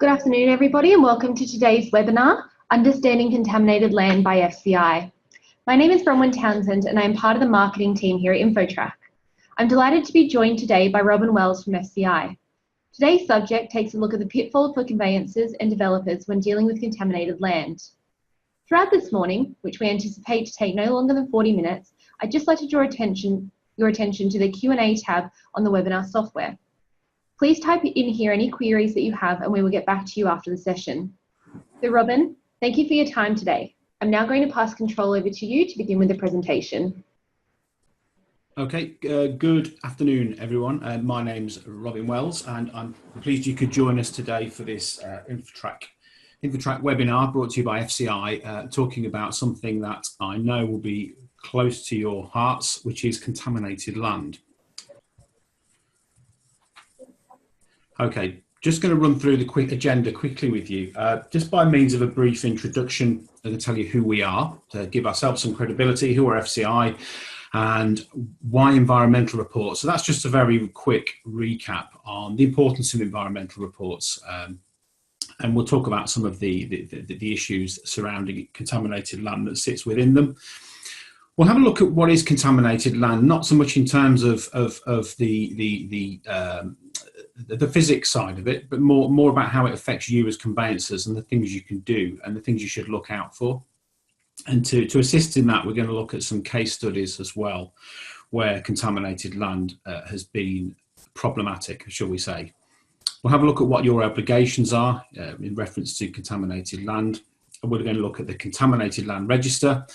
Good afternoon, everybody, and welcome to today's webinar, Understanding Contaminated Land by FCI. My name is Bronwyn Townsend, and I'm part of the marketing team here at InfoTrack. I'm delighted to be joined today by Robin Wells from FCI. Today's subject takes a look at the pitfall for conveyancers and developers when dealing with contaminated land. Throughout this morning, which we anticipate to take no longer than 40 minutes, I'd just like to draw your attention to the Q&A tab on the webinar software. Please type in here any queries that you have and we will get back to you after the session. So Robin, thank you for your time today. I'm now going to pass control over to you to begin with the presentation. Okay, good afternoon everyone. My name's Robin Wells and I'm pleased you could join us today for this InfoTrack webinar brought to you by FCI, talking about something that I know will be close to your hearts, which is contaminated land. Okay, just going to run through the quick agenda quickly with you, just by means of a brief introduction. I'm going to tell you who we are, to give ourselves some credibility, who are FCI, and why environmental reports. So that's just a very quick recap on the importance of environmental reports, and we'll talk about some of the issues surrounding contaminated land that sits within them. We'll have a look at what is contaminated land, not so much in terms of the physics side of it, but more about how it affects you as conveyancers and the things you can do and the things you should look out for. And to assist in that, we're going to look at some case studies as well, where contaminated land has been problematic, shall we say. We'll have a look at what your obligations are in reference to contaminated land. And we're going to look at the Contaminated Land Register.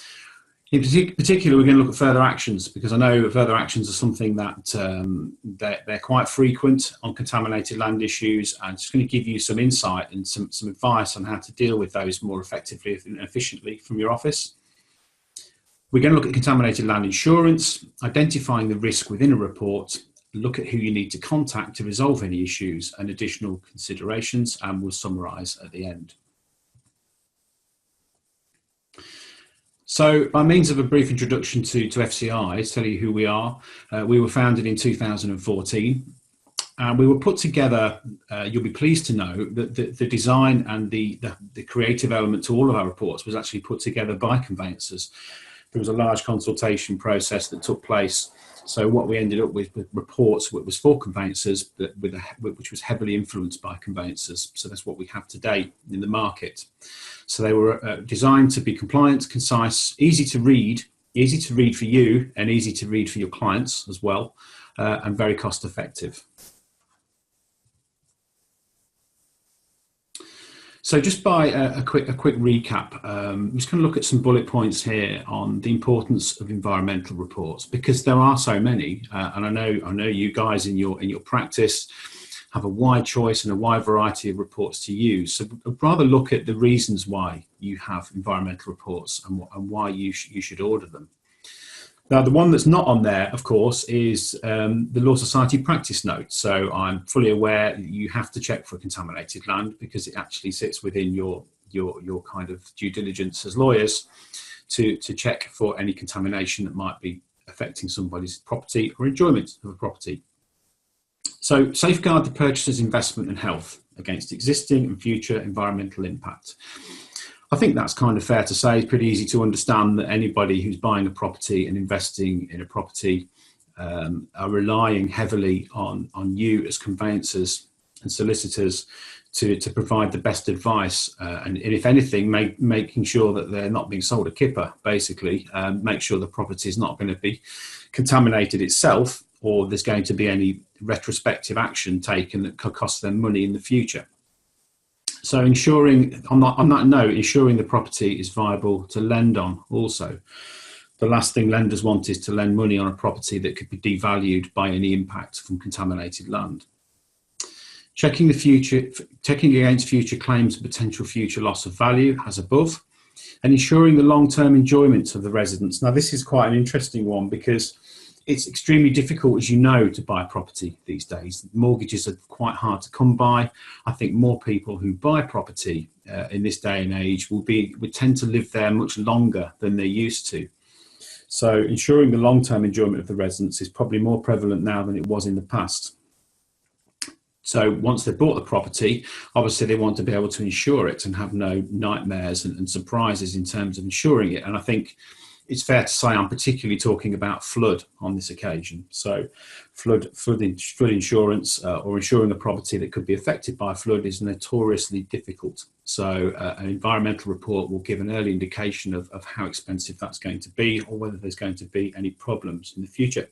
In particular, we're going to look at further actions, because I know further actions are something that they're quite frequent on contaminated land issues, and just going to give you some insight and some advice on how to deal with those more effectively and efficiently from your office. We're going to look at contaminated land insurance, identifying the risk within a report, look at who you need to contact to resolve any issues and additional considerations, and we'll summarise at the end. So by means of a brief introduction to FCI, to tell you who we are, we were founded in 2014 and we were put together, you'll be pleased to know that the design and the creative element to all of our reports was actually put together by conveyancers. There was a large consultation process that took place. So what we ended up with reports was for conveyancers, but which was heavily influenced by conveyancers. So that's what we have today in the market. So they were designed to be compliant, concise, easy to read for you and easy to read for your clients as well, and very cost effective. So just by a quick recap, I'm just going to look at some bullet points here on the importance of environmental reports, because there are so many, and I know you guys in your practice have a wide choice and a wide variety of reports to use. So I'd rather look at the reasons why you have environmental reports and why you should order them. Now, the one that's not on there, of course, is the Law Society practice note. So I'm fully aware that you have to check for contaminated land, because it actually sits within your kind of due diligence as lawyers to check for any contamination that might be affecting somebody's property or enjoyment of a property. So safeguard the purchaser's investment and health against existing and future environmental impact. I think that's kind of fair to say. It's pretty easy to understand that anybody who's buying a property and investing in a property are relying heavily on you as conveyancers and solicitors to provide the best advice, and if anything, making sure that they're not being sold a kipper, basically, make sure the property is not going to be contaminated itself, or there's going to be any retrospective action taken that could cost them money in the future. So ensuring, on that note, ensuring the property is viable to lend on also. The last thing lenders want is to lend money on a property that could be devalued by any impact from contaminated land. Checking against future claims and potential future loss of value as above, and ensuring the long-term enjoyment of the residents. Now, this is quite an interesting one, because it's extremely difficult, as you know, to buy property these days. Mortgages are quite hard to come by. I think more people who buy property in this day and age would tend to live there much longer than they used to. So ensuring the long-term enjoyment of the residents is probably more prevalent now than it was in the past. So once they've bought the property, obviously they want to be able to insure it and have no nightmares and surprises in terms of insuring it. And I think it's fair to say I'm particularly talking about flood on this occasion. So flood insurance or insuring a property that could be affected by flood is notoriously difficult. So an environmental report will give an early indication of how expensive that's going to be, or whether there's going to be any problems in the future.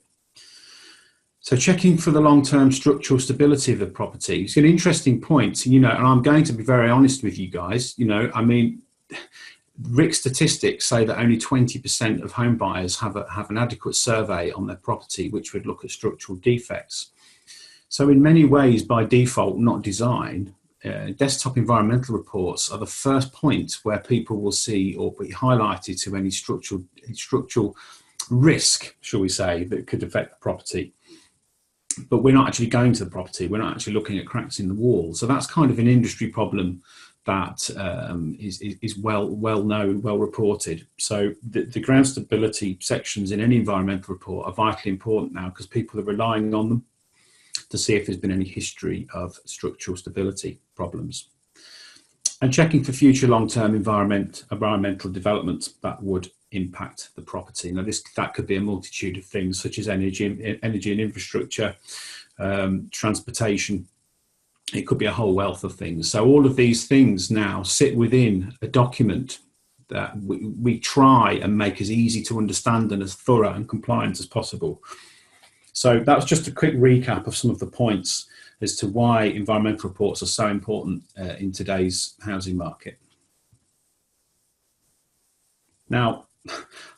So checking for the long-term structural stability of the property. It's an interesting point, and I'm going to be very honest with you guys. RIC statistics say that only 20% of home buyers have an adequate survey on their property, which would look at structural defects. So in many ways, by default, not design, desktop environmental reports are the first point where people will see or be highlighted to any structural risk, shall we say, that could affect the property. But we're not actually going to the property. We're not actually looking at cracks in the wall. So that's kind of an industry problem that is well known, well reported. So the ground stability sections in any environmental report are vitally important now, because people are relying on them to see if there's been any history of structural stability problems. And checking for future long-term environmental development that would impact the property. Now, that could be a multitude of things, such as energy and infrastructure, transportation. It could be a whole wealth of things. So all of these things now sit within a document that we try and make as easy to understand and as thorough and compliant as possible. So that was just a quick recap of some of the points as to why environmental reports are so important in today's housing market. Now,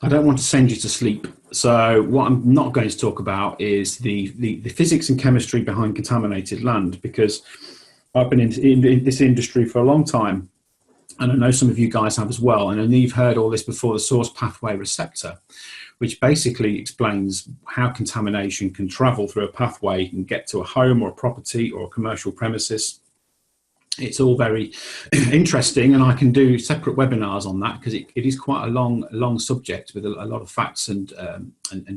I don't want to send you to sleep. So what I'm not going to talk about is the physics and chemistry behind contaminated land, because I've been in this industry for a long time, and I know some of you guys have as well. And I know you've heard all this before, the source pathway receptor, which basically explains how contamination can travel through a pathway and get to a home or a property or a commercial premises. It's all very interesting, and I can do separate webinars on that, because it is quite a long subject with a lot of facts and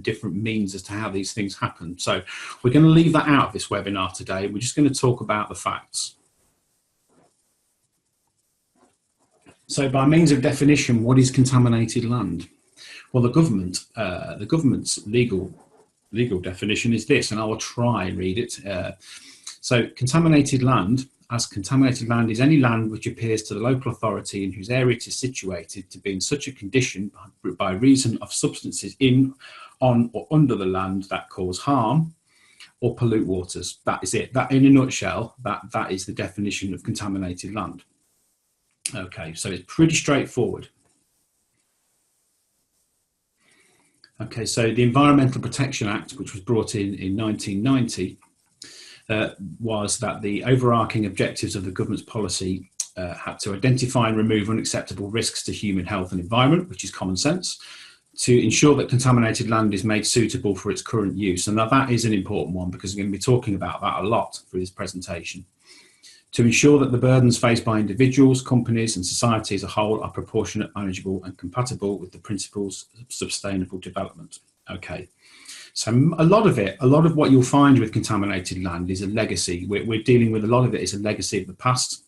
different means as to how these things happen. So we're going to leave that out of this webinar today. We're just going to talk about the facts. So by means of definition, what is contaminated land? Well, the government's legal definition is this, and I will try and read it. So contaminated land is any land which appears to the local authority in whose area it is situated to be in such a condition by reason of substances in, on or under the land that cause harm or pollute waters. That is it. That, in a nutshell, that is the definition of contaminated land. Okay, so it's pretty straightforward. Okay, so the Environmental Protection Act, which was brought in 1990, was that the overarching objectives of the government's policy had to identify and remove unacceptable risks to human health and environment, which is common sense, to ensure that contaminated land is made suitable for its current use. And now that is an important one, because we're going to be talking about that a lot through this presentation. To ensure that the burdens faced by individuals, companies and society as a whole are proportionate, manageable and compatible with the principles of sustainable development. Okay. So a lot of what you'll find with contaminated land is a legacy. We're dealing with a lot of it is a legacy of the past,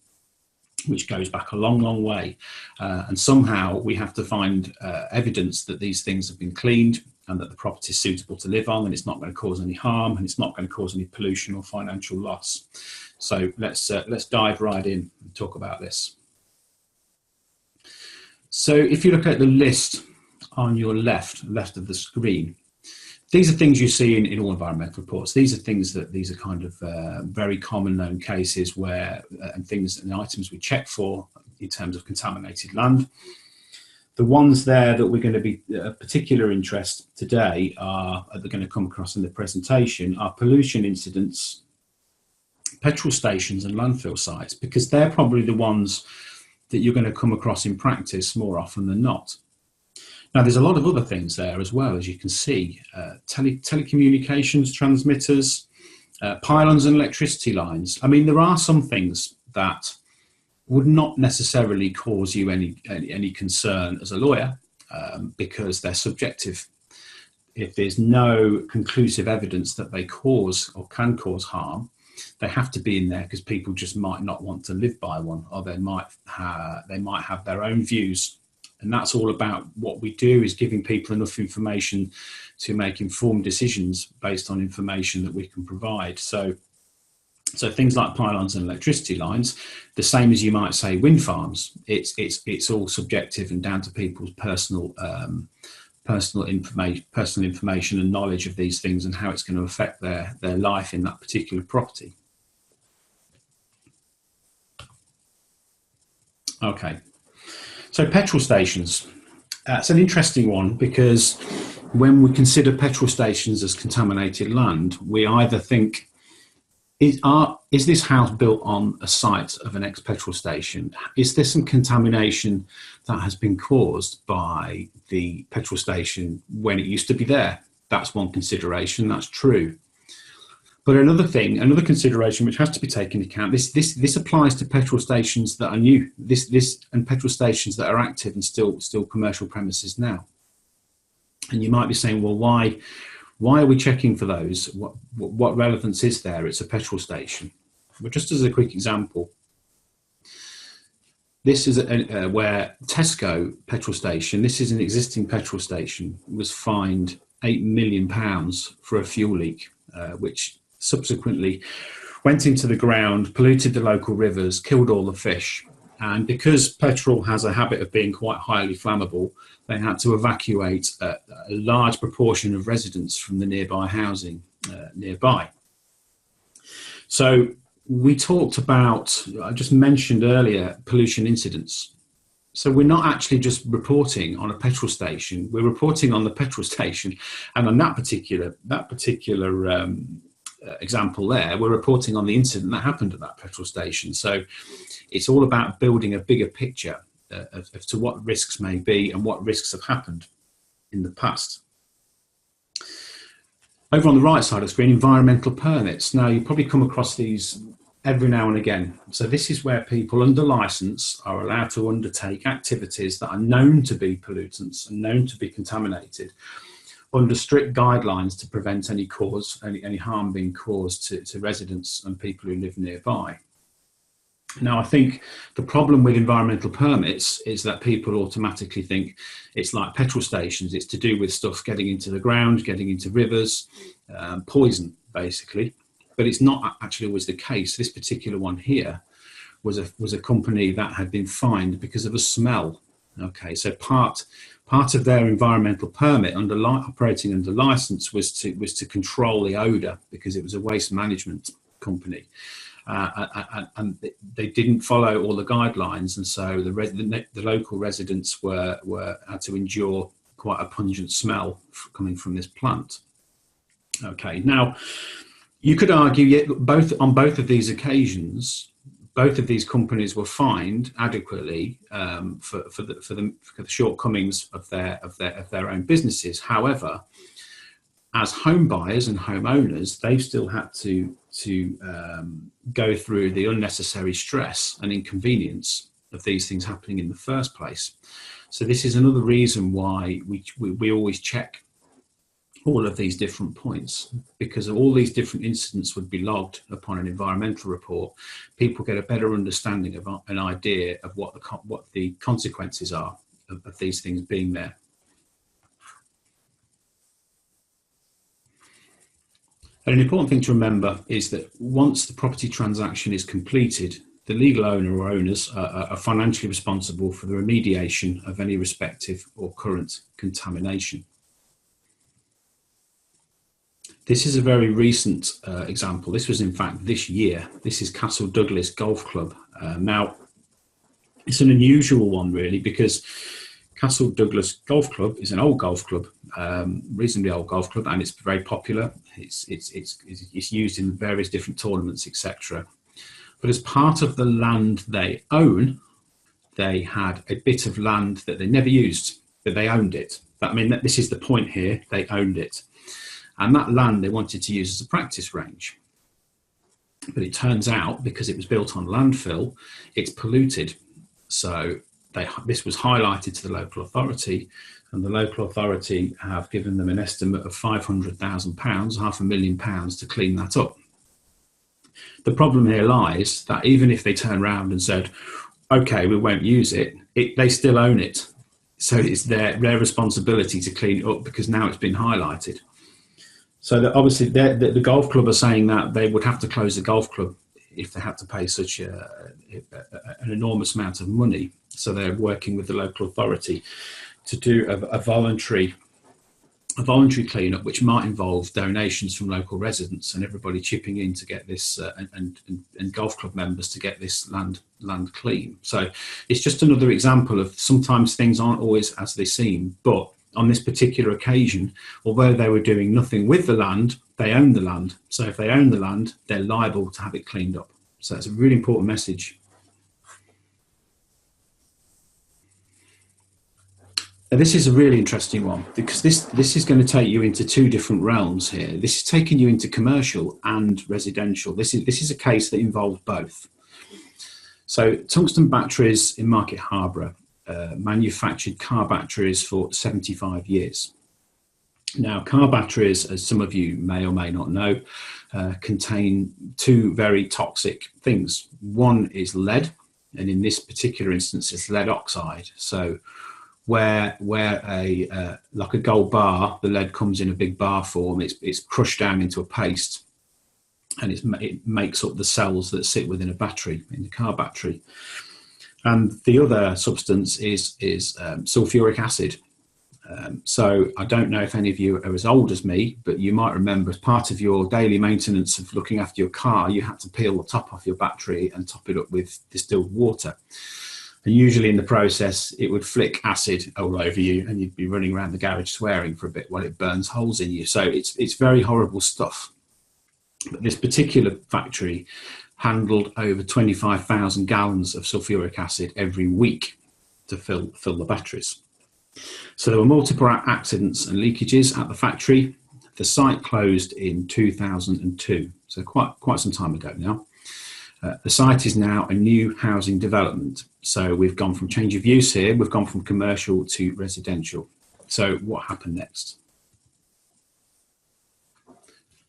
which goes back a long way. And somehow we have to find evidence that these things have been cleaned and that the property is suitable to live on, and it's not going to cause any harm, and it's not going to cause any pollution or financial loss. So let's dive right in and talk about this. So if you look at the list on your left of the screen, these are things you see in all environmental reports. These are kind of very common known cases where and things and items we check for in terms of contaminated land. The ones there that we're going to be of particular interest today are going to come across in the presentation are pollution incidents, petrol stations and landfill sites, because they're probably the ones that you're going to come across in practice more often than not. Now, there's a lot of other things there as well, as you can see, telecommunications transmitters, pylons and electricity lines. I mean, there are some things that would not necessarily cause you any concern as a lawyer because they're subjective. If there's no conclusive evidence that they cause or can cause harm, they have to be in there because people just might not want to live by one, or they might have their own views. And that's all about what we do, is giving people enough information to make informed decisions based on information that we can provide. So things like pylons and electricity lines, the same as you might say wind farms, it's all subjective and down to people's personal information and knowledge of these things and how it's going to affect their life in that particular property. Okay, so petrol stations. It's an interesting one, because when we consider petrol stations as contaminated land, we either think, is this house built on a site of an ex-petrol station? Is there some contamination that has been caused by the petrol station when it used to be there? That's one consideration, that's true. But another consideration which has to be taken into account, this applies to petrol stations that are new, and petrol stations that are active and still commercial premises now. And you might be saying, well, why are we checking for those? What relevance is there? It's a petrol station. But just as a quick example, this is where Tesco petrol station, this is an existing petrol station, was fined £8 million for a fuel leak, which subsequently went into the ground, polluted the local rivers, killed all the fish. And because petrol has a habit of being quite highly flammable, they had to evacuate a large proportion of residents from the nearby housing nearby. So we talked about, I just mentioned earlier, pollution incidents. So we're not actually just reporting on a petrol station, we're reporting on the petrol station. And on that particular example there, we're reporting on the incident that happened at that petrol station. So it's all about building a bigger picture as to what risks may be and what risks have happened in the past. Over on the right side of the screen, environmental permits. Now, you probably come across these every now and again. So this is where people under licence are allowed to undertake activities that are known to be pollutants and known to be contaminated, under strict guidelines to prevent any harm being caused to residents and people who live nearby. Now, I think the problem with environmental permits is that people automatically think it's like petrol stations. It's to do with stuff getting into the ground, getting into rivers, poison, basically. But it's not actually always the case. This particular one here was a company that had been fined because of a smell. Okay, so part of their environmental permit operating under license was to control the odour, because it was a waste management company. And they didn't follow all the guidelines, and so the local residents had to endure quite a pungent smell coming from this plant. Okay, now you could argue on both of these occasions, both of these companies were fined adequately for the shortcomings of their own businesses. However, as home buyers and homeowners, they've still had to go through the unnecessary stress and inconvenience of these things happening in the first place. So this is another reason why we always check all of these different points, because all these different incidents would be logged upon an environmental report. People get a better understanding of an idea of what the consequences are of these things being there. And an important thing to remember is that once the property transaction is completed, the legal owner or owners are financially responsible for the remediation of any respective or current contamination. This is a very recent example. This was in fact this year. This is Castle Douglas Golf Club. Now, it's an unusual one really, because Castle Douglas Golf Club is an old golf club, reasonably old golf club, and it's very popular. It's used in various different tournaments, etc. But as part of the land they own, they had a bit of land that they never used, but they owned it. This is the point here, they owned it. And that land they wanted to use as a practice range. But it turns out, because it was built on landfill, it's polluted. So this was highlighted to the local authority, and the local authority have given them an estimate of £500,000, £500,000 to clean that up. The problem here lies that even if they turn around and said, okay, we won't use it, they still own it. So it's their responsibility to clean it up, because now it's been highlighted. So that obviously the golf club are saying that they would have to close the golf club if they had to pay such an enormous amount of money. So they're working with the local authority to do a voluntary cleanup, which might involve donations from local residents and everybody chipping in to get this, and golf club members to get this land clean. So it's just another example of sometimes things aren't always as they seem, but on this particular occasion, although they were doing nothing with the land, they own the land. So if they own the land, they're liable to have it cleaned up. So it's a really important message. Now, this is a really interesting one, because this is going to take you into two different realms here. This is taking you into commercial and residential. This is a case that involves both. So tungsten batteries in Market Harborough manufactured car batteries for 75 years. Now, car batteries, as some of you may or may not know, contain two very toxic things. One is lead, and in this particular instance, it's lead oxide. So where like a gold bar, the lead comes in a big bar form, it's crushed down into a paste, and it makes up the cells that sit within a battery, in the car battery. And the other substance is sulfuric acid. So I don't know if any of you are as old as me, but you might remember, as part of your daily maintenance of looking after your car, you had to peel the top off your battery and top it up with distilled water. And usually in the process, it would flick acid all over you, and you'd be running around the garage swearing for a bit while it burns holes in you. So it's very horrible stuff. But this particular factory handled over 25,000 gallons of sulfuric acid every week to fill the batteries. So there were multiple accidents and leakages at the factory. The site closed in 2002, so quite some time ago now. The site is now a new housing development. So we've gone from change of use here, we've gone from commercial to residential. So what happened next?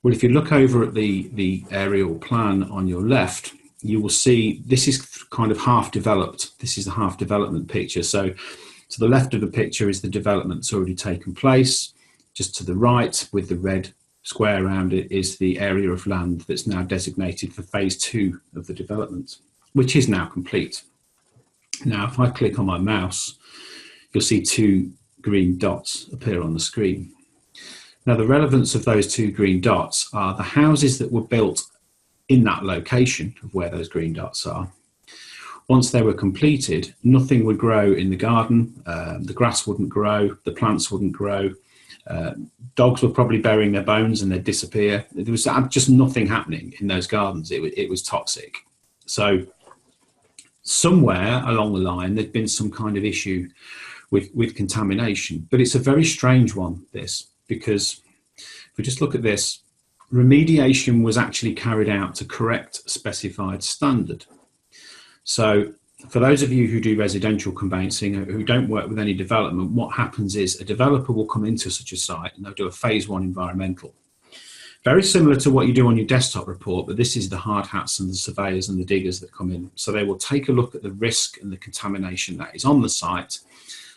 Well, if you look over at the aerial plan on your left, you will see this is kind of half developed. This is the half development picture. So to the left of the picture is the development that's already taken place. Just to the right, with the red square around it, is the area of land that's now designated for phase 2 of the development, which is now complete. Now, if I click on my mouse, you'll see 2 green dots appear on the screen. Now, the relevance of those 2 green dots are the houses that were built in that location of where those green dots are. Once they were completed, nothing would grow in the garden. The grass wouldn't grow, the plants wouldn't grow. Dogs were probably burying their bones and they'd disappear. There was just nothing happening in those gardens. It was toxic. So somewhere along the line, there'd been some kind of issue with contamination. But it's a very strange one, this, because if we just look at this, remediation was actually carried out to correct a specified standard. So for those of you who do residential conveyancing, who don't work with any development, what happens is a developer will come into such a site and they'll do a phase 1 environmental. Very similar to what you do on your desktop report, but this is the hard hats and the surveyors and the diggers that come in. So they will take a look at the risk and the contamination that is on the site.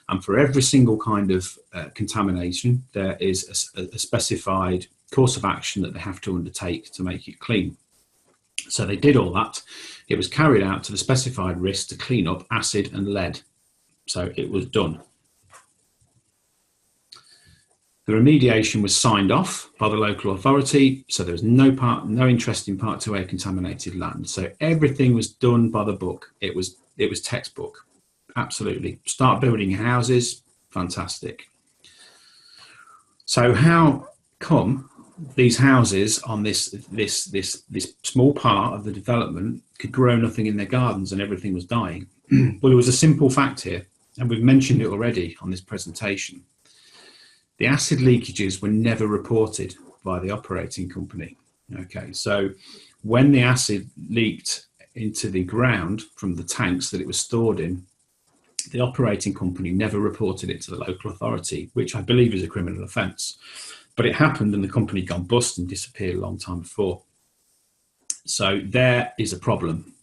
And for every single kind of contamination, there is a specified course of action that they have to undertake to make it clean. So they did all that. It was carried out to the specified risk to clean up acid and lead. So it was done. The remediation was signed off by the local authority. So there was no interest in Part 2A contaminated land. So everything was done by the book. It was textbook. Absolutely. Start building houses. Fantastic. So how come these houses on this small part of the development could grow nothing in their gardens and everything was dying? Well, it was a simple fact here, and we've mentioned it already on this presentation. The acid leakages were never reported by the operating company. Okay, so when the acid leaked into the ground from the tanks that it was stored in, the operating company never reported it to the local authority, which I believe is a criminal offence. But it happened and the company gone bust and disappeared a long time before. So there is a problem,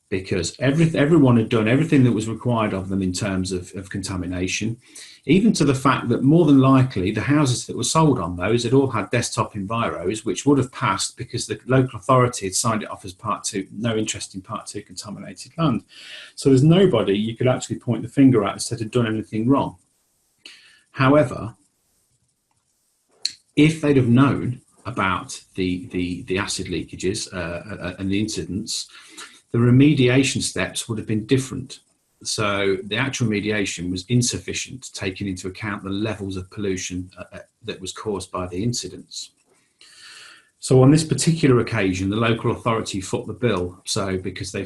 because everyone had done everything that was required of them in terms of contamination, even to the fact that more than likely the houses that were sold on those had all had desktop enviros, which would have passed because the local authority had signed it off as Part 2, no interest in Part 2 contaminated land. So there's nobody you could actually point the finger at and said had done anything wrong. However, if they'd have known about the acid leakages and the incidents, the remediation steps would have been different. So the actual remediation was insufficient, taking into account the levels of pollution that was caused by the incidents. So on this particular occasion, the local authority foot the bill. So because they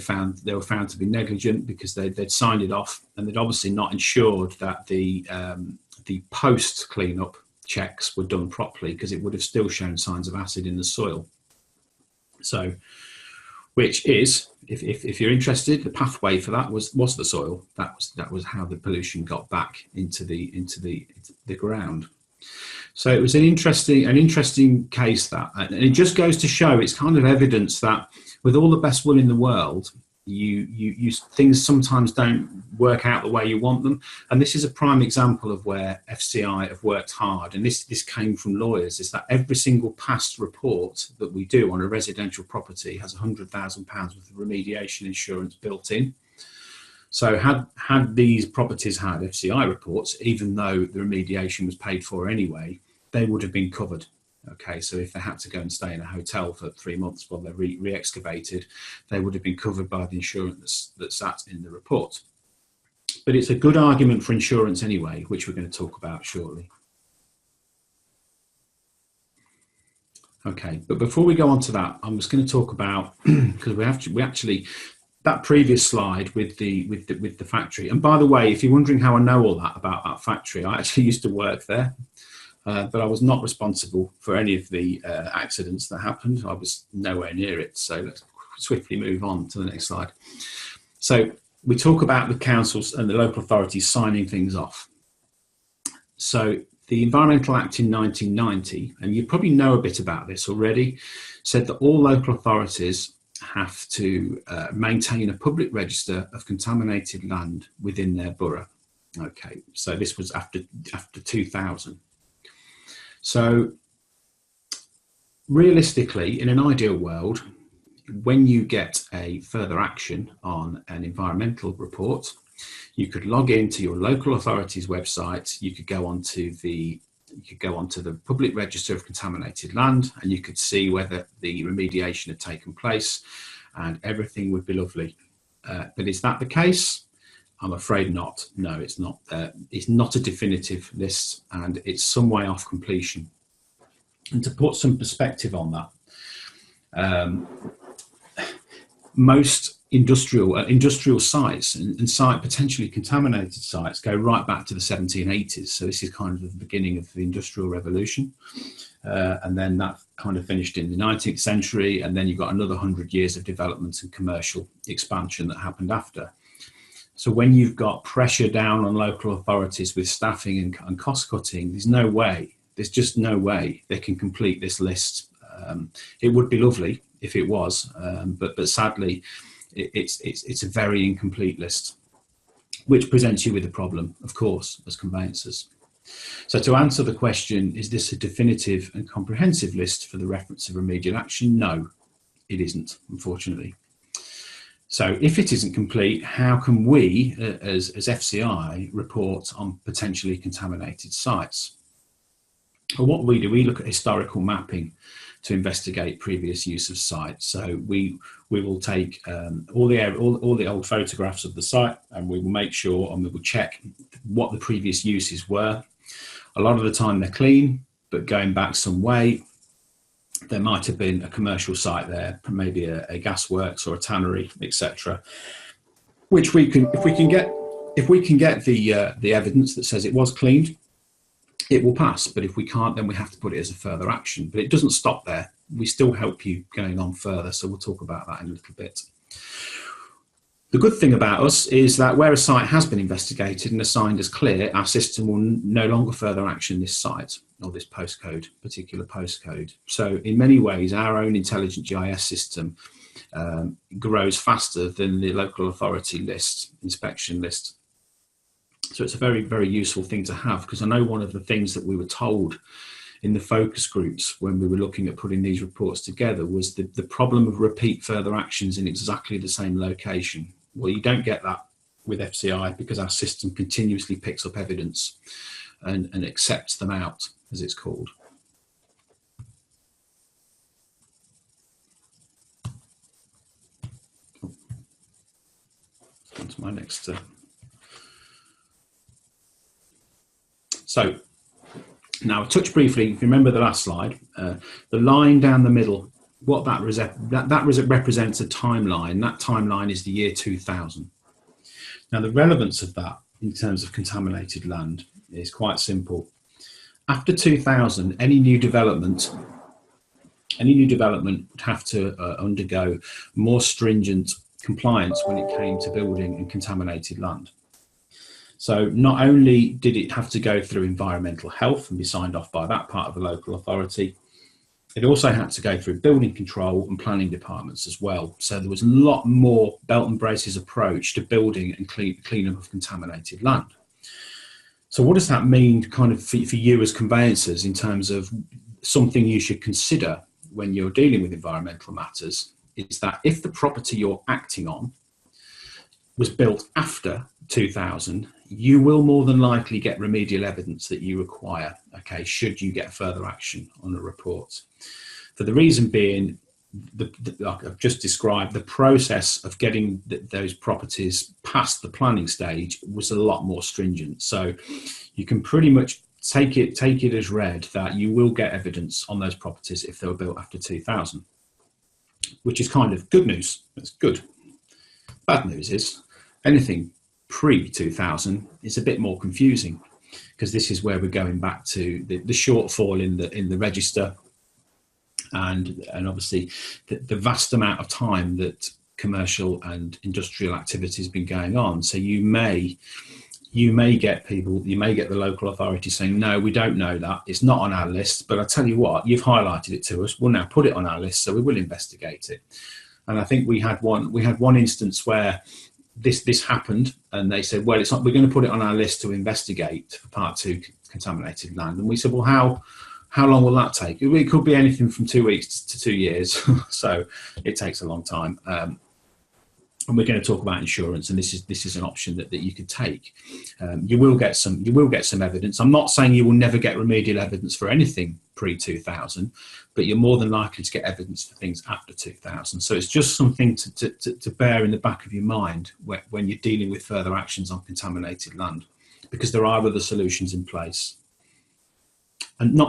were found to be negligent, because they'd signed it off, and they'd obviously not ensured that the post cleanup checks were done properly, because it would have still shown signs of acid in the soil. So, which is, if you're interested, the pathway for that was the soil. That was how the pollution got back into the ground. So it was an interesting case, that, and it just goes to show, it's kind of evidence that with all the best will in the world, you things sometimes don't work out the way you want them. And this is a prime example of where FCI have worked hard, and this came from lawyers, is that every single past report that we do on a residential property has £100,000 worth of remediation insurance built in. So had these properties had FCI reports, even though the remediation was paid for anyway, they would have been covered. Okay, so if they had to go and stay in a hotel for 3 months while they're re-excavated, they would have been covered by the insurance that sat in the report. But it's a good argument for insurance anyway, which we're going to talk about shortly. Okay, but before we go on to that, I'm just going to talk about, because we actually that previous slide with the factory. And by the way, if you're wondering how I know all that about that factory, I actually used to work there. But I was not responsible for any of the accidents that happened. I was nowhere near it. So let's swiftly move on to the next slide. So we talk about the councils and the local authorities signing things off. So the Environmental Act in 1990, and you probably know a bit about this already, said that all local authorities have to maintain a public register of contaminated land within their borough. Okay, so this was after 2000. So realistically, in an ideal world, when you get a further action on an environmental report, you could log into your local authority's website, you could go onto the public register of contaminated land, and you could see whether the remediation had taken place, and everything would be lovely. But is that the case? I'm afraid not. No, it's not. It's not a definitive list, and it's some way off completion. And to put some perspective on that, most industrial sites and potentially contaminated sites go right back to the 1780s. So this is kind of the beginning of the Industrial Revolution. And then that kind of finished in the 19th century. And then you've got another 100 years of development and commercial expansion that happened after. So when you've got pressure down on local authorities with staffing and cost cutting, there's just no way they can complete this list. It would be lovely if it was, but sadly, it's a very incomplete list, which presents you with a problem, of course, as conveyancers. So to answer the question, is this a definitive and comprehensive list for the reference of remedial action? No, it isn't, unfortunately. So if it isn't complete, how can we, as FCI, report on potentially contaminated sites? Well, what we do, we look at historical mapping to investigate previous use of sites. So we will take all the old photographs of the site, and we will make sure, and we will check what the previous uses were. A lot of the time they're clean, but going back some way, there might have been a commercial site there, maybe a gasworks or a tannery, etc. Which if we can get the evidence that says it was cleaned, it will pass. But if we can't, then we have to put it as a further action. But it doesn't stop there. We still help you going on further. So we'll talk about that in a little bit. The good thing about us is that where a site has been investigated and assigned as clear, our system will no longer further action this site or this postcode, particular postcode. So in many ways, our own intelligent GIS system grows faster than the local authority list, inspection list. So it's a very, very useful thing to have, because I know one of the things that we were told in the focus groups when we were looking at putting these reports together was the problem of repeat further actions in exactly the same location. Well, you don't get that with FCI because our system continuously picks up evidence and accepts them out, as it's called. On to my next. So now, touch briefly, if you remember the last slide, the line down the middle, what that represents a timeline. That timeline is the year 2000. Now, the relevance of that in terms of contaminated land is quite simple. After 2000, any new development would have to undergo more stringent compliance when it came to building and contaminated land. So not only did it have to go through environmental health and be signed off by that part of the local authority, it also had to go through building control and planning departments as well. So there was a lot more belt and braces approach to building and cleanup of contaminated land. So what does that mean kind of for you as conveyancers in terms of something you should consider when you're dealing with environmental matters? Is that if the property you're acting on was built after 2000, you will more than likely get remedial evidence that you require, okay, should you get further action on a report. For the reason being, like I've just described, the process of getting those properties past the planning stage was a lot more stringent. So you can pretty much take it as read that you will get evidence on those properties if they were built after 2000, which is kind of good news. That's good. Bad news is anything pre-2000 is a bit more confusing, because this is where we're going back to the shortfall in the register, and obviously the vast amount of time that commercial and industrial activity has been going on. So you may get the local authority saying, no, we don't know that, it's not on our list, but I tell you what, you've highlighted it to us, we'll now put it on our list, so we will investigate it. And I think we had one instance where this happened, and they said, well, it's not, we're going to put it on our list to investigate for Part 2 contaminated land. And we said, well, how long will that take? It could be anything from 2 weeks to 2 years. So it takes a long time. And we're going to talk about insurance, and this is an option that you could take. You will get some evidence. I'm not saying you will never get remedial evidence for anything pre-2000, but you're more than likely to get evidence for things after 2000. So it's just something to bear in the back of your mind when you're dealing with further actions on contaminated land, because there are other solutions in place. And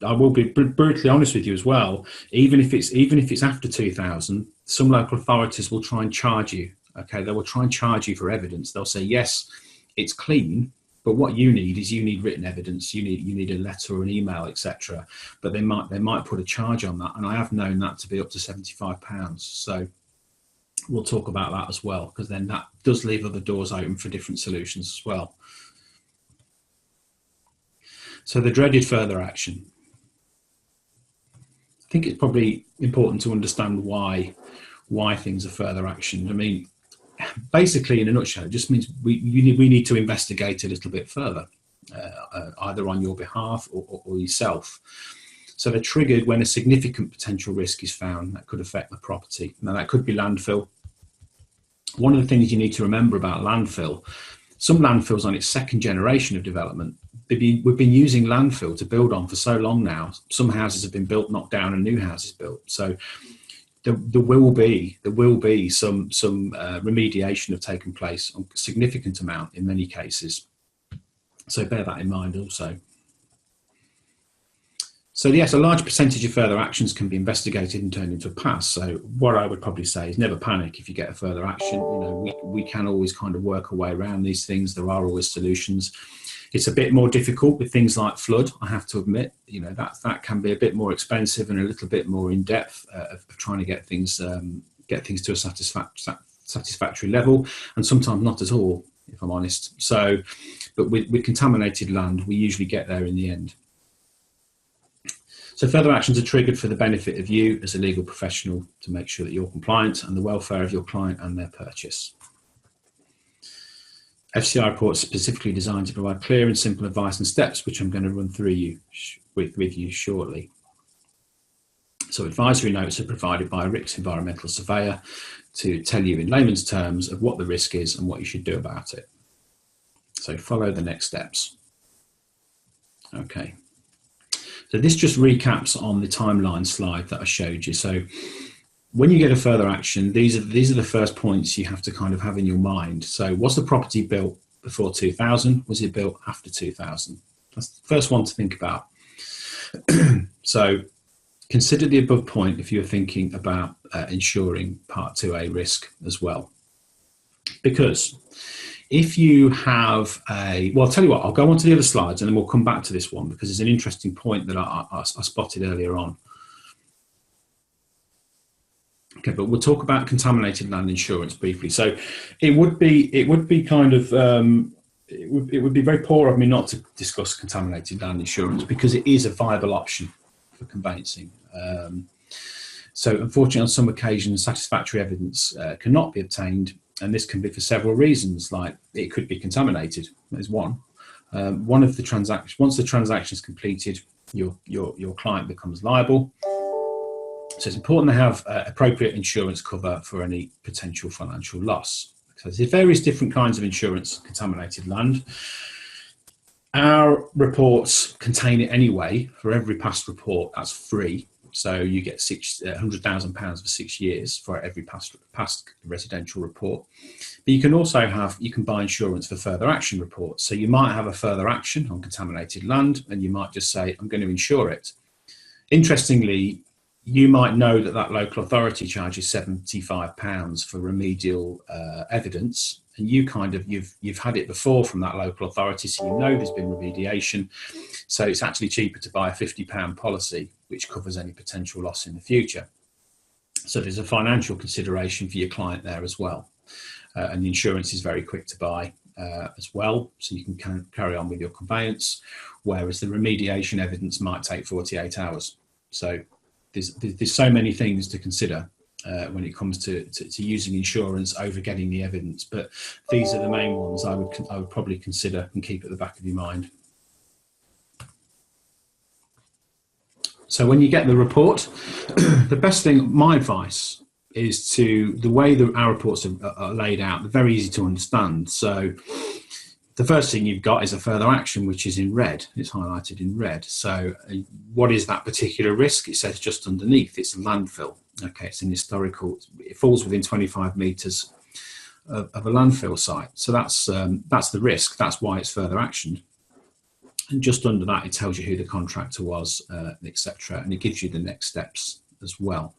I will be brutally honest with you as well. Even if it's after 2000, some local authorities will try and charge you. Okay, they will try and charge you for evidence. They'll say, yes, it's clean, but what you need written evidence. You need a letter or an email, etc. But they might put a charge on that, and I have known that to be up to £75. So we'll talk about that as well, because then that does leave other doors open for different solutions as well. So the dreaded further action. I think it's probably important to understand why things are further action. I mean, basically, in a nutshell, it just means we need to investigate a little bit further, either on your behalf or yourself. So they're triggered when a significant potential risk is found that could affect the property. Now, that could be landfill. One of the things you need to remember about landfill, some landfills on its second generation of development, we've been using landfill to build on for so long now. Some houses have been built, knocked down, and new houses built. So there will be some remediation have taken place on a significant amount in many cases. So bear that in mind also. So yes, a large percentage of further actions can be investigated and turned into a pass. So what I would probably say is never panic if you get a further action. You know, we can always kind of work our way around these things. There are always solutions. It's a bit more difficult with things like flood, I have to admit. You know, that can be a bit more expensive and a little bit more in depth of trying to get things to a satisfactory level, and sometimes not at all, if I'm honest. So, but with contaminated land, we usually get there in the end. So further actions are triggered for the benefit of you as a legal professional to make sure that you're compliant and the welfare of your client and their purchase. FCI Reports are specifically designed to provide clear and simple advice and steps, which I'm going to run through with you shortly. So advisory notes are provided by a RICS environmental surveyor to tell you in layman's terms of what the risk is and what you should do about it. So follow the next steps. Okay. So this just recaps on the timeline slide that I showed you. So when you get a further action, these are the first points you have to kind of have in your mind. So was the property built before 2000? Was it built after 2000? That's the first one to think about. So consider the above point if you're thinking about insuring Part 2A risk as well. Because if you have well, I'll tell you what, I'll go on to the other slides and then we'll come back to this one because it's an interesting point that I spotted earlier on. Okay, but we'll talk about contaminated land insurance briefly. So it would be kind of, it would be very poor of me not to discuss contaminated land insurance because it is a viable option for conveyancing. So unfortunately, on some occasions, satisfactory evidence cannot be obtained, and this can be for several reasons, like it could be contaminated, is one. One of the transactions, once the transaction is completed, your client becomes liable. So it's important to have appropriate insurance cover for any potential financial loss. So there's various different kinds of insurance, contaminated land. Our reports contain it anyway. For every past report, that's free. So you get £100,000 for 6 years for every past residential report. But you can also buy insurance for further action reports. So you might have a further action on contaminated land and you might just say, I'm going to insure it. Interestingly, you might know that local authority charges £75 for remedial evidence, and you've had it before from that local authority, so you know there's been remediation. So it's actually cheaper to buy a £50 policy, which covers any potential loss in the future. So there's a financial consideration for your client there as well, and the insurance is very quick to buy as well, so you can carry on with your conveyance, whereas the remediation evidence might take 48 hours. So there's so many things to consider when it comes to using insurance over getting the evidence, but these are the main ones I would probably consider and keep at the back of your mind. So when you get the report, the best thing, my advice, is the way that our reports are laid out, they're very easy to understand. So the first thing you've got is a further action, which is in red. It's highlighted in red. So what is that particular risk? It says just underneath, it's landfill. Okay, it's an historical, it falls within 25 metres of a landfill site. So that's the risk. That's why it's further actioned. And just under that, it tells you who the contractor was, etc. And it gives you the next steps as well.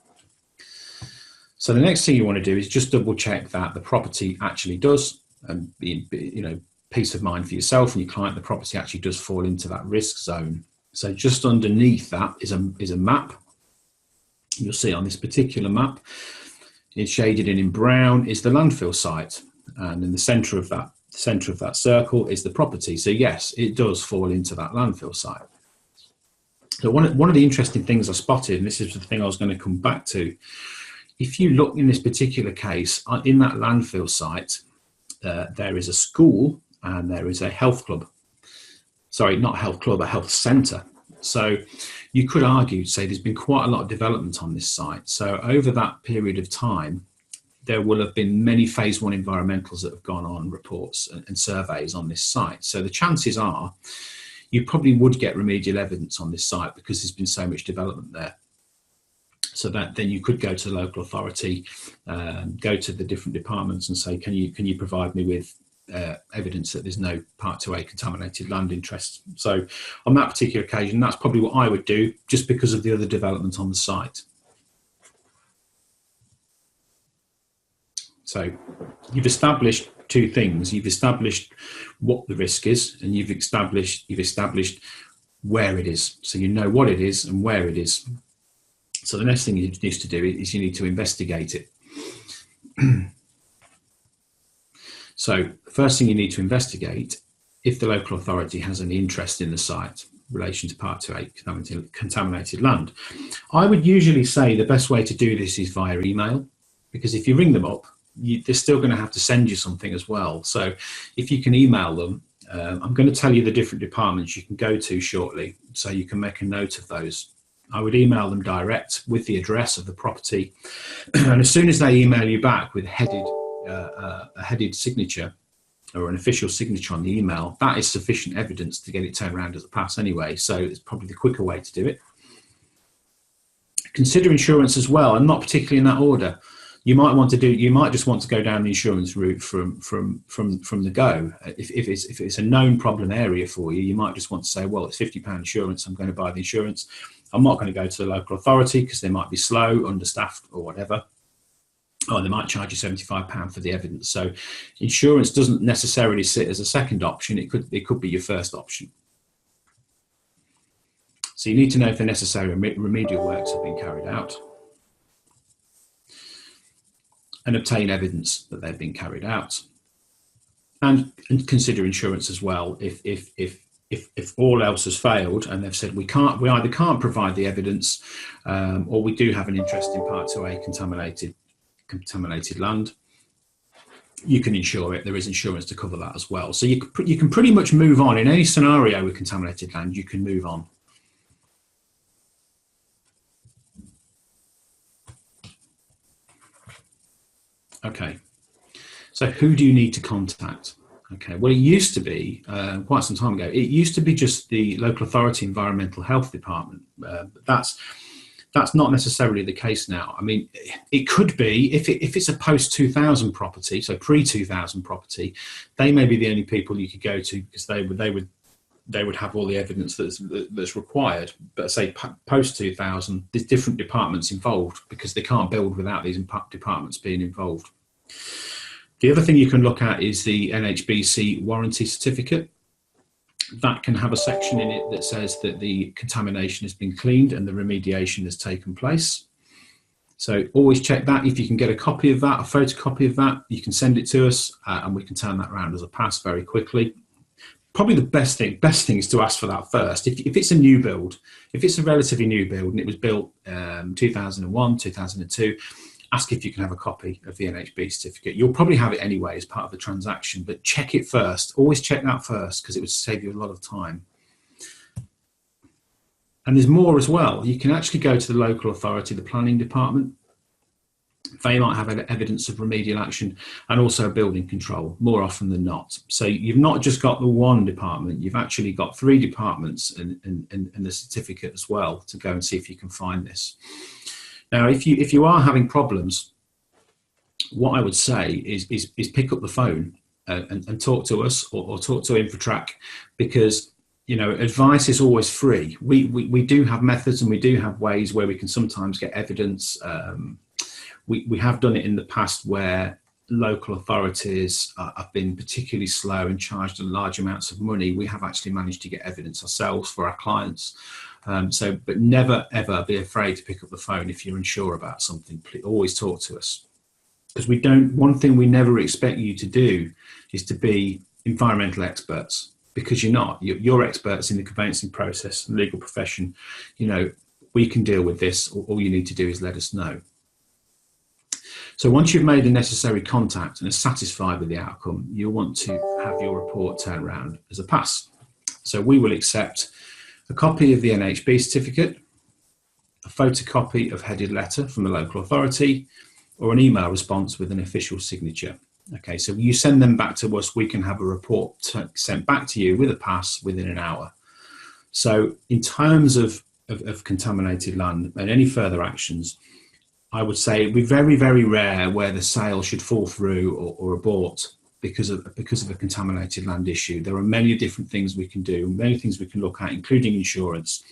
So the next thing you want to do is just double check that the property actually does, and peace of mind for yourself and your client, the property actually does fall into that risk zone. So just underneath that is a map. You'll see on this particular map, it's shaded in brown, is the landfill site, and in the centre of that circle is the property. So yes, it does fall into that landfill site. So one of the interesting things I spotted, and this is the thing I was going to come back to, if you look in this particular case, in that landfill site, there is a school and there is a health club. Sorry, not a health club, a health centre. So you could argue, say, there's been quite a lot of development on this site. So over that period of time, there will have been many phase 1 environmentals that have gone on, reports and surveys on this site. So the chances are you probably would get remedial evidence on this site because there's been so much development there. So that then you could go to the local authority, go to the different departments and say, can you provide me with evidence that there's no Part 2A contaminated land interest. So on that particular occasion, that's probably what I would do, just because of the other development on the site. So you've established two things. You've established what the risk is, and you've established where it is. So you know what it is and where it is. So the next thing you need to do is you need to investigate it. So the first thing you need to investigate if the local authority has any interest in the site in relation to Part 2A contaminated land. I would usually say the best way to do this is via email, because if you ring them up, they're still going to have to send you something as well. So if you can email them, I'm going to tell you the different departments you can go to shortly, so you can make a note of those. I would email them direct with the address of the property, and as soon as they email you back with a headed signature or an official signature on the email, that is sufficient evidence to get it turned around as a pass anyway. So it's probably the quicker way to do it. Consider insurance as well, and not particularly in that order. You might just want to go down the insurance route from the go. If it's a known problem area for you, you might just want to say, well, it's £50 insurance, I'm going to buy the insurance. I'm not going to go to the local authority because they might be slow, understaffed or whatever. Oh, they might charge you £75 for the evidence. So insurance doesn't necessarily sit as a second option. It could be your first option. So you need to know if the necessary remedial works have been carried out, and obtain evidence that they've been carried out, and consider insurance as well. If all else has failed and they've said we either can't provide the evidence, or we do have an interest in Part 2A contaminated land, you can insure it. There is insurance to cover that as well. So you can pretty much move on in any scenario with contaminated land. You can move on. Okay, so who do you need to contact? Okay, well, it used to be, quite some time ago, it used to be just the local authority environmental health department. But that's not necessarily the case now. I mean, it could be if it's a post-2000 property, so pre-2000 property, they may be the only people you could go to, because they would have all the evidence that's required. But say post-2000, there's different departments involved, because they can't build without these departments being involved. The other thing you can look at is the NHBC warranty certificate. That can have a section in it that says that the contamination has been cleaned and the remediation has taken place. So always check that. If you can get a copy of that, a photocopy of that, you can send it to us, and we can turn that around as a pass very quickly. Probably the best thing is to ask for that first. If it's a new build, if it's a relatively new build and it was built 2001, 2002, ask if you can have a copy of the NHB certificate. You'll probably have it anyway as part of the transaction, but check it first. Always check that first, because it would save you a lot of time. And there's more as well. You can actually go to the local authority, the planning department. They might have evidence of remedial action and also building control, more often than not. So you've not just got the one department, you've actually got 3 departments and the certificate as well, to go and see if you can find this. Now, if you are having problems, what I would say is pick up the phone and talk to us, or talk to InfoTrack, because advice is always free. We do have methods and we do have ways where we can sometimes get evidence. We have done it in the past where local authorities have been particularly slow and charged large amounts of money. We have actually managed to get evidence ourselves for our clients. But never ever be afraid to pick up the phone if you're unsure about something. Please, always talk to us, because one thing we never expect you to do is to be environmental experts, because you're not. You're experts in the conveyancing process and legal profession. We can deal with this. All you need to do is let us know. So once you've made the necessary contact and are satisfied with the outcome, you'll want to have your report turned around as a pass. So we will accept a copy of the NHB certificate, a photocopy of headed letter from the local authority, or an email response with an official signature. Okay, so you send them back to us, we can have a report sent back to you with a pass within an hour. So in terms of contaminated land and any further actions, I would say it'd be very, very rare where the sale should fall through or abort because of a contaminated land issue. There are many different things we can do, many things we can look at, including insurance.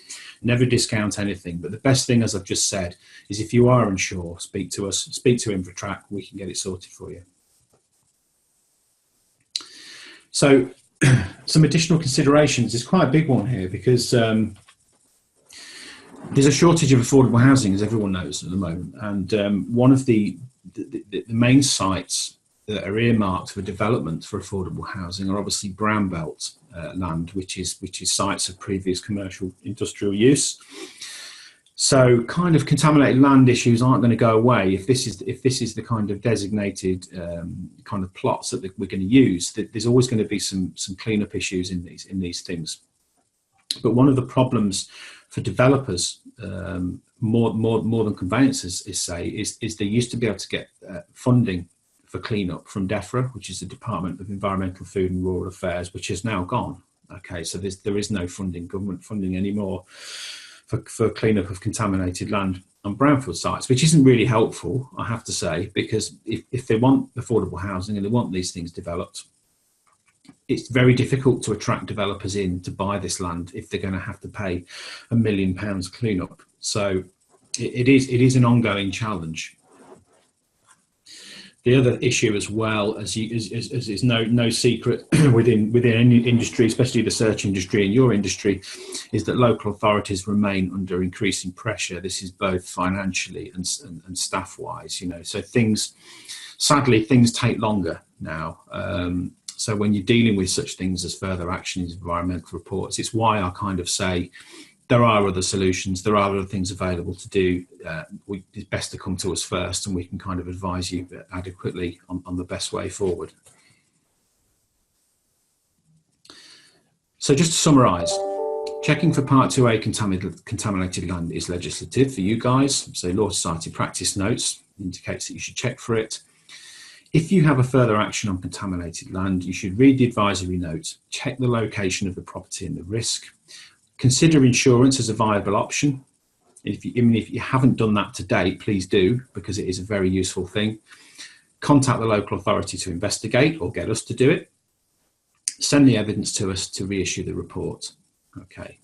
Never discount anything, but the best thing, as I've just said, is if you are unsure, speak to us, speak to InfoTrack, we can get it sorted for you. So some additional considerations. It's quite a big one here, because there's a shortage of affordable housing, as everyone knows at the moment, and one of the main sites that are earmarked for development for affordable housing are obviously brown belt land, which is sites of previous commercial industrial use. So kind of contaminated land issues aren't going to go away if this is the kind of designated kind of plots that we're going to use. There's always going to be some cleanup issues in these things. But one of the problems for developers, more than conveyancers, is they used to be able to get funding for cleanup from DEFRA, which is the Department of Environmental, Food and Rural Affairs, which is now gone. Okay, so there is no government funding anymore for cleanup of contaminated land on brownfield sites, which isn't really helpful, I have to say, because if they want affordable housing and they want these things developed, it's very difficult to attract developers in to buy this land if they're going to have to pay £1 million cleanup. So it is an ongoing challenge. The other issue as well, as is no secret within any industry, especially the search industry and your industry, is that local authorities remain under increasing pressure. This is both financially and staff-wise, So sadly, things take longer now. So when you're dealing with such things as further action in environmental reports, it's why I kind of say there are other solutions, there are other things available to do. It's best to come to us first, and we can kind of advise you adequately on the best way forward. So just to summarise, checking for Part 2A contaminated land is legislative for you guys. So Law Society practice notes indicates that you should check for it. If you have a further action on contaminated land, you should read the advisory notes, check the location of the property and the risk. Consider insurance as a viable option. If you haven't done that to date, please do, because it is a very useful thing. Contact the local authority to investigate or get us to do it. Send the evidence to us to reissue the report. Okay.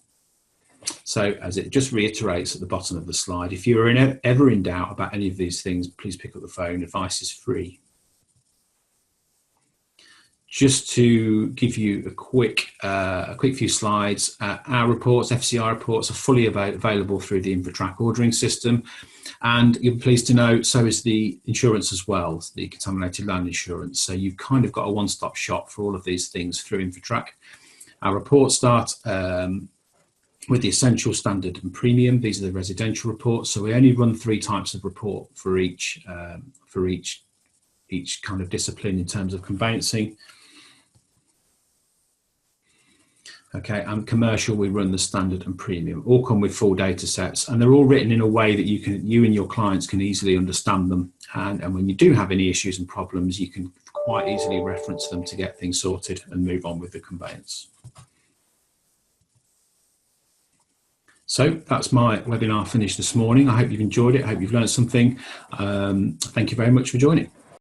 So as it just reiterates at the bottom of the slide, if you're ever in doubt about any of these things, please pick up the phone. Advice is free. Just to give you a quick few slides, our reports, FCI reports, are fully available through the InfoTrack ordering system, and you'll be pleased to know so is the insurance as well, the contaminated land insurance. So you've kind of got a one-stop shop for all of these things through InfoTrack. Our reports start with the essential, standard, and premium. These are the residential reports. So we only run 3 types of report for each kind of discipline in terms of conveyancing. Okay, and commercial, we run the standard and premium. All come with full data sets, and they're all written in a way that you and your clients can easily understand them. And when you do have any issues and problems, you can quite easily reference them to get things sorted and move on with the conveyance. So that's my webinar finished this morning. I hope you've enjoyed it. I hope you've learned something. Thank you very much for joining.